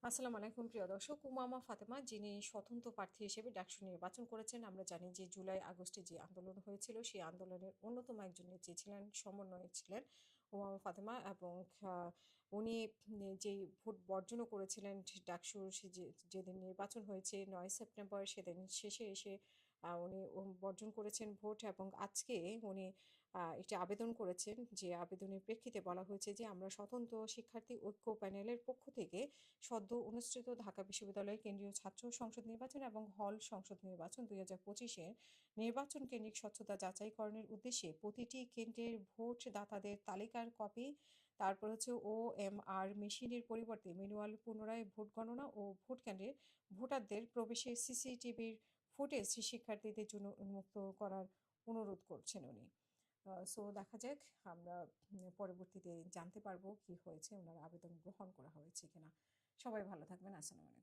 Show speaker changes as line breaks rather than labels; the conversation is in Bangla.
আসসালামু আলাইকুম প্রিয় দর্শক। উমামা ফাতেমা যিনি স্বতন্ত্র প্রার্থী হিসেবে ডাকসু নির্বাচন করেছেন। আমরা জানি যে জুলাই আগস্টে যে আন্দোলন হয়েছিল সেই আন্দোলনের অন্যতম একজন নেত্রী ছিলেন, সমন্বয়ক ছিলেন উমামা ফাতেমা এবং উনি যেই ভোট বর্জনও করেছিলেন ডাকসুর যেদিন নির্বাচন হয়েছে ৯ সেপ্টেম্বর সেদিন শেষে এসে উনি বর্জন করেছেন ভোট এবং আজকে উনি একটি আবেদন করেছেন, যে আবেদনের প্রেক্ষিতে বলা হয়েছে যে আমরা স্বতন্ত্র শিক্ষার্থী ঐক্য প্যানেলের পক্ষ থেকে সদ্য অনুষ্ঠিত ঢাকা বিশ্ববিদ্যালয়ের কেন্দ্রীয় ছাত্র সংসদ নির্বাচন এবং হল সংসদ নির্বাচন ২০২৫-এর নির্বাচন কেন্দ্রিক স্বচ্ছতা যাচাইকরণের উদ্দেশ্যে প্রতিটি কেন্দ্রের ভোটদাতাদের তালিকার কপি, তারপর হচ্ছে OMR মেশিনের পরিবর্তে ম্যানুয়াল পুনরায় ভোট গণনা ও ভোট কেন্দ্রে ভোটারদের প্রবেশে CCTVর ফুটেজ শিক্ষার্থীদের জন্য উন্মুক্ত করার অনুরোধ করছেন উনি। সো দেখা যাক, আমরা পরবর্তীতে জানতে পারবো কি হয়েছে, ওনার আবেদন গ্রহণ করা হয়েছে কিনা। সবাই ভালো থাকবেন। আসসালামু আলাইকুম।